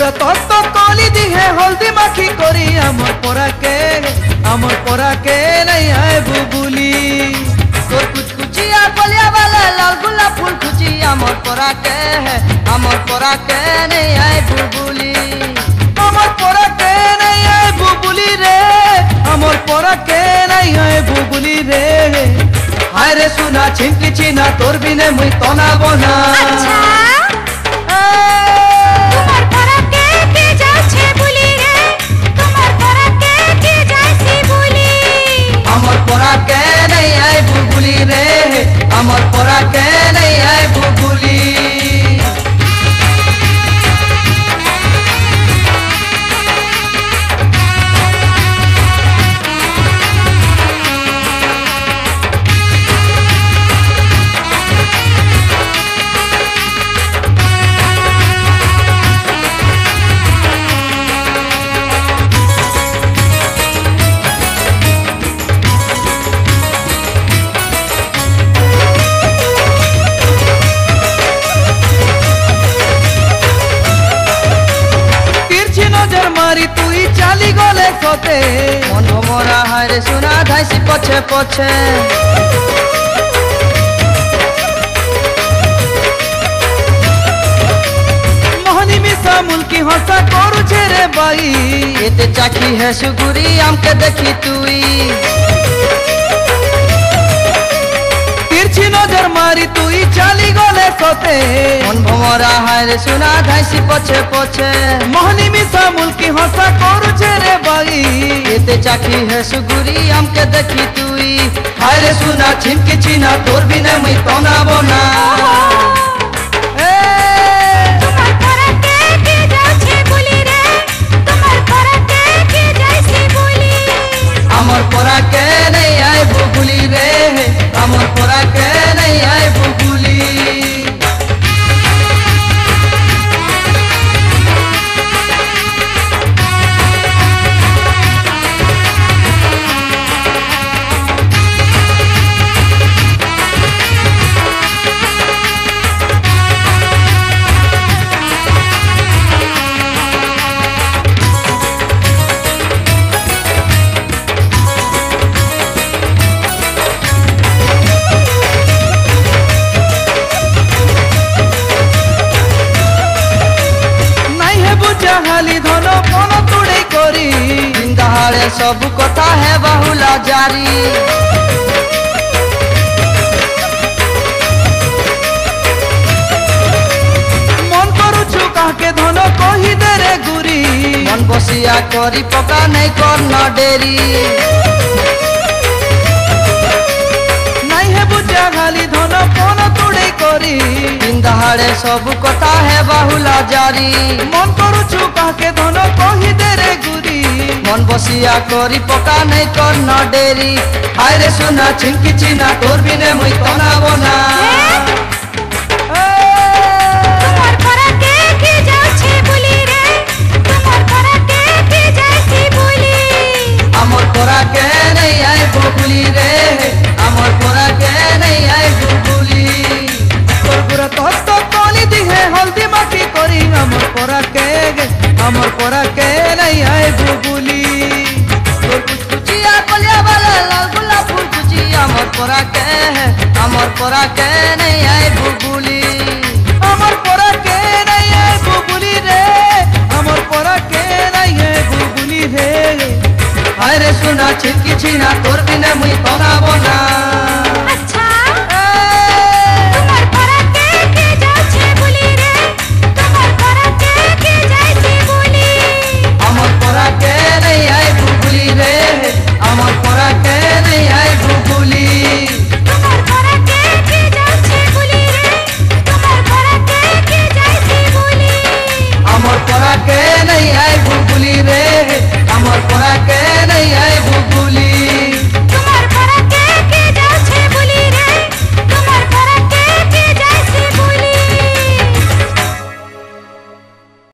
পুরা তত্ত্ব কলি দিহে হলদি মাখি করি আমার পরাকে নাই আয় বুবুলি তোর কুচকুচিয়া কলিয়া वाला लाल गुलाब फूल खुची আমার পরাকে নেই আয় বুবুলি আমার পরাকে নাই আয় বুবুলি রে আমার পরাকে নাই আয় বুবুলি রে হায় রে সুনা ছিনকি চিনা তোর বিনে মুই তনাব না আচ্ছা তোমার পরাকে কে যাচ্ছে বলি রে তোমার পরাকে কে যাচ্ছে বলি আমার পরাকে নেই আয় বুবুলি রে আমার পরাকে নেই আয় বুবুলি মারি তুই চালি গলে কতে মন ভমরা হায় সোনা ধাইছি পছে পছে মোহনী মিশা মুলকি হসা করুছে রে বাই এতে চাকি হে সুগুরি আমকে দেখি তুই তিরছি নজর মারি তুই চালি গলে কতে মন ভমরা হায় সোনা ধাইছি পছে পছে মোহনী মিশা মুলকি হসা করুছে রে বাই এতে চাকি হে সুগুরি আমকে দেখি তুই হায় রে সুনা ছিনকি চিনা তোর বিনা মুই তনাব না তোমার পরাকে কে যাচ্ছে বলি রে তোমার পরাকে কে যাচ্ছে বলি আমার পরাকে নেই আয় বুবুলি রে আমার পরাকে নেই আয় বুবুলি হালি ধন পন তুড়ে করি দিনদাহাড়ে সবু কথা হে বাহুলা জারি মন করুছু কাকে ধন কহি দে রে গুরি মন বসিয়া করি পকা নেই কর না ডেরি নাই হে বুঝা হালি ধন পন তুড়ে করি দিনদাহাড়ে সবু কথা হে বাহুলা জারি মন করুছু কাকে ধন কহি দে রে গুরি মন বসিয়া করি পকা নেই কর না ডেরি হায় রে সোনা ছিনকি চিনা তোর বিনে মুই তনাব না তোমার পরাকে কে যাচ্ছে বলি রে তোমার পরাকে কে যাচ্ছে বলি আমার পরাকে নেই আয় বুবুলি রে আমার পরাকে নেই আয় বুবুলি তোর পুরা তত্ত্ব কলি দিহে হলদি মাখি করি আমার পরাকে নাই আয় বুবুলি তোর কুচকুচিয়া কলিয়া वाला लाल गुलाब फूल खुची আমার পরাকে নেই আয় বুবুলি আমার পরাকে নাই আয় বুবুলি রে আমার পরাকে নাই আয় বুবুলি রে হায় রে সোনা ছিনকি চিনা তোর বিনে মুই তনাব না